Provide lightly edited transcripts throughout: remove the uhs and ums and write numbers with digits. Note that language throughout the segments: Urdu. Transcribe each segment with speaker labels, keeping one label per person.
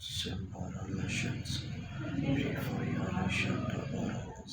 Speaker 1: Sembaralations, Rifayalashatabaras.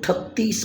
Speaker 1: 38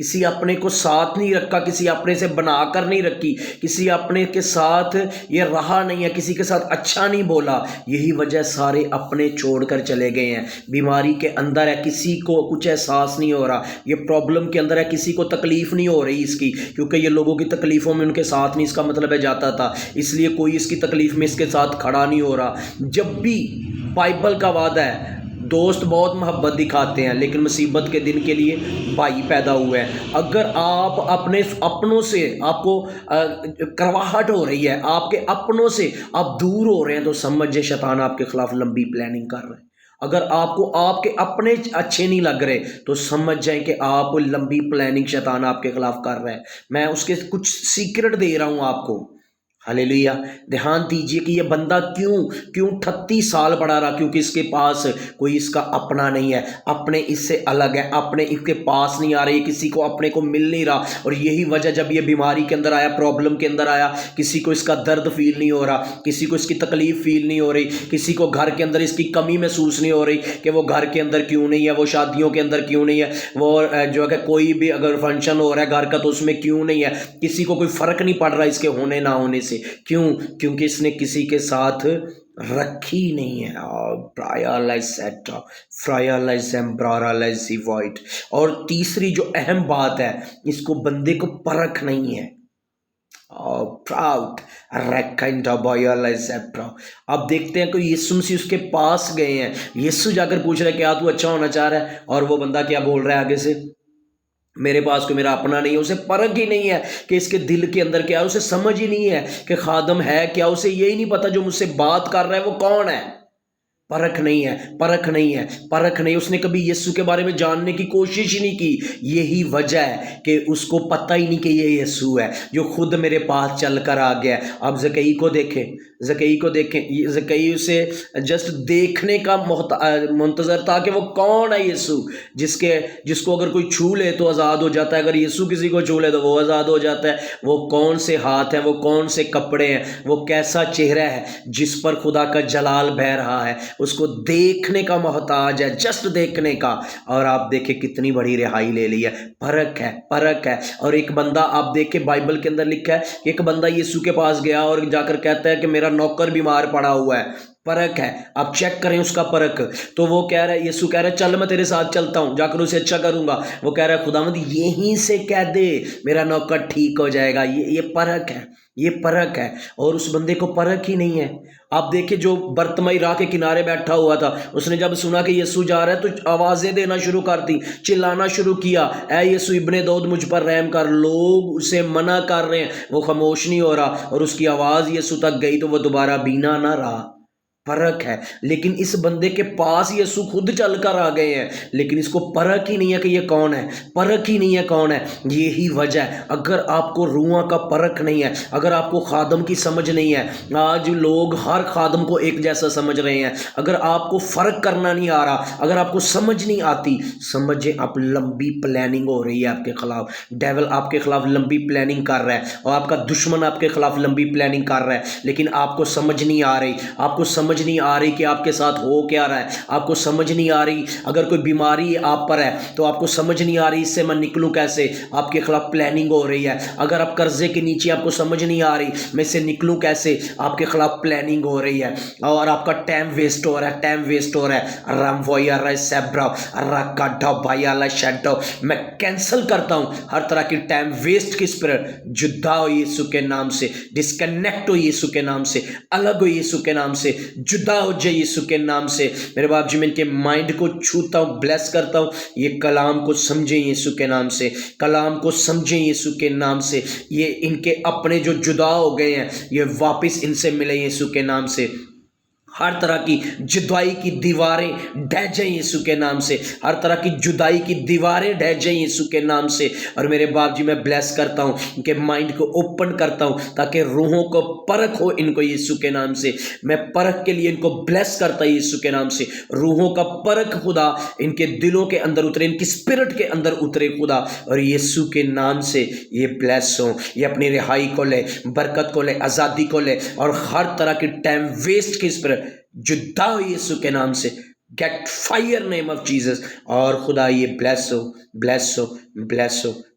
Speaker 1: کسی اپنے کو ساتھ نہیں رکھا، کسی اپنے سے بنا کر نہیں رکھی، کسی اپنے کے ساتھ یہ رہا نہیں ہے، کسی کے ساتھ اچھا نہیں بولا، یہی وجہ سارے اپنے چھوڑ کر چلے گئے ہیں۔ بیماری کے اندر ہے، کسی کو کچھ احساس نہیں ہو رہا، یہ پرابلم کے اندر ہے، کسی کو تکلیف نہیں ہو رہی اس کی، کیونکہ یہ لوگوں کی تکلیفوں میں ان کے ساتھ نہیں، اس کا مطلب ہے جاتا تھا، اس لیے کوئی اس کی تکلیف میں اس کے ساتھ کھڑا نہیں ہو رہا۔ جب بھی بائبل کا وعدہ ہے، دوست بہت محبت دکھاتے ہیں لیکن مصیبت کے دن کے لیے بھائی پیدا ہوئے ہیں۔ اگر آپ اپنے اپنوں سے آپ کو کرواہٹ ہو رہی ہے، آپ کے اپنوں سے آپ دور ہو رہے ہیں، تو سمجھے شیطان آپ کے خلاف لمبی پلاننگ کر رہے ہیں۔ اگر آپ کو آپ کے اپنے اچھے نہیں لگ رہے تو سمجھ جائیں کہ آپ لمبی پلاننگ شیطان آپ کے خلاف کر رہا ہے۔ میں اس کے کچھ سیکرٹ دے رہا ہوں آپ کو۔ ہلیلویا، دھیان دیجئے کہ یہ بندہ کیوں 38 سال پڑا رہا، کیونکہ اس کے پاس کوئی اس کا اپنا نہیں ہے، اپنے اس سے الگ ہے، اپنے اس کے پاس نہیں آ رہی، کسی کو اپنے کو مل نہیں رہا، اور یہی وجہ جب یہ بیماری کے اندر آیا، پرابلم کے اندر آیا، کسی کو اس کا درد فیل نہیں ہو رہا، کسی کو اس کی تکلیف فیل نہیں ہو رہی، کسی کو گھر کے اندر اس کی کمی محسوس نہیں ہو رہی کہ وہ گھر کے اندر کیوں نہیں ہے، وہ شادیوں کے اندر کیوں نہیں ہے، وہ جو ہے کہ کوئی بھی اگر فنکشن ہو رہا ہے گھر کا تو اس میں کیوں نہیں ہے، کسی کو کوئی فرق نہیں پڑ رہا اس کے ہونے نہ ہونے سے۔ کیوں؟ کیونکہ اس نے کسی کے ساتھ رکھی نہیں ہے۔ اور تیسری جو اہم بات ہے، اس کو بندے کو پرکھ نہیں ہے۔ اب دیکھتے ہیں کہ یسوع مسیح اس کے پاس گئے ہیں، یسوع جا کر پوچھ رہا ہے کیا تو اچھا ہونا چاہ رہا ہے، اور وہ بندہ کیا بول رہا ہے آگے سے؟ میرے پاس کوئی میرا اپنا نہیں ہے۔ اسے پرکھ ہی نہیں ہے کہ اس کے دل کے اندر کیا ہے، اسے سمجھ ہی نہیں ہے کہ خادم ہے کیا، اسے یہی نہیں پتا جو مجھ سے بات کر رہا ہے وہ کون ہے۔ پرکھ نہیں ہے، پرکھ نہیں ہے، پرکھ نہیں۔ اس نے کبھی یسوع کے بارے میں جاننے کی کوشش ہی نہیں کی۔ یہی وجہ ہے کہ اس کو پتہ ہی نہیں کہ یہ یسوع ہے جو خود میرے پاس چل کر آ گیا ہے۔ اب زکئی کو دیکھیں، زکئی کو دیکھیں، زکئی اسے جسٹ دیکھنے کا منتظر تھا کہ وہ کون ہے یسوع، جس کو اگر کوئی چھو لے تو آزاد ہو جاتا ہے، اگر یسوع کسی کو چھو لے تو وہ آزاد ہو جاتا ہے۔ وہ کون سے ہاتھ ہیں، وہ کون سے کپڑے ہیں، وہ کیسا چہرہ ہے جس پر خدا کا جلال بہہ رہا ہے، اس کو دیکھنے کا محتاج ہے، جسٹ دیکھنے کا۔ اور آپ دیکھیں کتنی بڑی رہائی لے لی ہے۔ پرکھ ہے، پرکھ ہے۔ اور ایک بندہ آپ دیکھیں بائبل کے اندر لکھا ہے کہ ایک بندہ یسوع کے پاس گیا اور جا کر کہتا ہے کہ میرا نوکر بیمار پڑا ہوا ہے۔ پرکھ ہے، آپ چیک کریں اس کا پرکھ۔ تو وہ کہہ رہا ہے، یسوع کہہ رہا ہے چل میں تیرے ساتھ چلتا ہوں، جا کر اسے اچھا کروں گا۔ وہ کہہ رہا ہے خداوند یہیں سے کہہ دے میرا نوکر ٹھیک ہو جائے گا۔ یہ پرکھ ہے، یہ پرکھ ہے۔ اور اس بندے کو پرکھ ہی نہیں ہے۔ آپ دیکھیں جو برتمائی راہ کے کنارے بیٹھا ہوا تھا، اس نے جب سنا کہ یسوع جا رہا ہے تو آوازیں دینا شروع کر دی، چلانا شروع کیا، اے یسوع ابن داؤد مجھ پر رحم کر۔ لوگ اسے منع کر رہے ہیں، وہ خاموش نہیں ہو رہا، اور اس کی آواز یسوع تک گئی تو وہ دوبارہ بینا نہ رہا۔ پرکھ ہے۔ لیکن اس بندے کے پاس یسوع خود چل کر آ گئے ہیں، لیکن اس کو پرکھ ہی نہیں ہے کہ یہ کون ہے، پرکھ ہی نہیں ہے کون ہے۔ یہی وجہ ہے، اگر آپ کو روحاں کا پرکھ نہیں ہے، اگر آپ کو خادم کی سمجھ نہیں ہے، آج لوگ ہر خادم کو ایک جیسا سمجھ رہے ہیں، اگر آپ کو فرق کرنا نہیں آ رہا، اگر آپ کو سمجھ نہیں آتی، سمجھیں آپ لمبی پلاننگ ہو رہی ہے آپ کے خلاف۔ ڈیول آپ کے خلاف لمبی پلاننگ کر رہا ہے، اور آپ کا دشمن آپ کے خلاف لمبی پلاننگ کر رہا ہے، لیکن آپ کو سمجھ نہیں آ رہی، آپ کو سمجھ نہیں آ رہی کہ آپ کے ساتھ ہو کیا رہا ہے، آپ کو سمجھ نہیں آ رہی۔ اگر کوئی بیماری آپ پر ہے تو آپ کو سمجھ نہیں آ رہی اس سے میں نکلوں کیسے، آپ کے خلاف پلاننگ ہو رہی ہے۔ اگر آپ قرضے کے نیچے، آپ کو سمجھ نہیں آ رہی میں اس سے نکلوں کیسے، آپ کے خلاف پلاننگ ہو رہی ہے، اور آپ کا ٹائم ویسٹ ہو رہا ہے، ٹائم ویسٹ ہو رہا ہے۔ رام ویا رائے سیبرا رکا ڈا بھائی اللہ شیڈو، میں کینسل کرتا ہوں ہر طرح کی ٹائم ویسٹ کی اسپرٹ۔ جدا ہو یسوع کے نام سے، ڈسکنیکٹ ہو یسوع کے نام سے، الگ ہو یسوع کے نام سے، جدا ہو جائے یسوع کے نام سے۔ میرے باپ جی میں ان کے مائنڈ کو چھوتا ہوں، بلیس کرتا ہوں، یہ کلام کو سمجھیں یسوع کے نام سے، کلام کو سمجھیں یسوع کے نام سے۔ یہ ان کے اپنے جو جدا ہو گئے ہیں یہ واپس ان سے ملے یسوع کے نام سے۔ ہر طرح کی جدائی کی دیواریں ڈھہ جائیں یسوع کے نام سے، ہر طرح کی جدائی کی دیواریں ڈھہ جائیں یسوع کے نام سے۔ اور میرے باپ جی میں بلیس کرتا ہوں، ان کے مائنڈ کو اوپن کرتا ہوں تاکہ روحوں کو پرکھ ہو ان کو یسوع کے نام سے۔ میں پرکھ کے لیے ان کو بلیس کرتا ہوں یسوع کے نام سے۔ روحوں کا پرکھ خدا ان کے دلوں کے اندر اترے، ان کی اسپرٹ کے اندر اترے خدا، اور یسوع کے نام سے یہ بلیس ہوں، یہ اپنی رہائی کو لے، برکت کو لے، آزادی کو لے، اور ہر طرح کی ٹائم ویسٹ کی اسپرٹ جدا ہو یسوع کے نام سے۔ Get fire name of Jesus. اور خدا یہ بلیس ہو، بلیس ہو، بلیس ہو،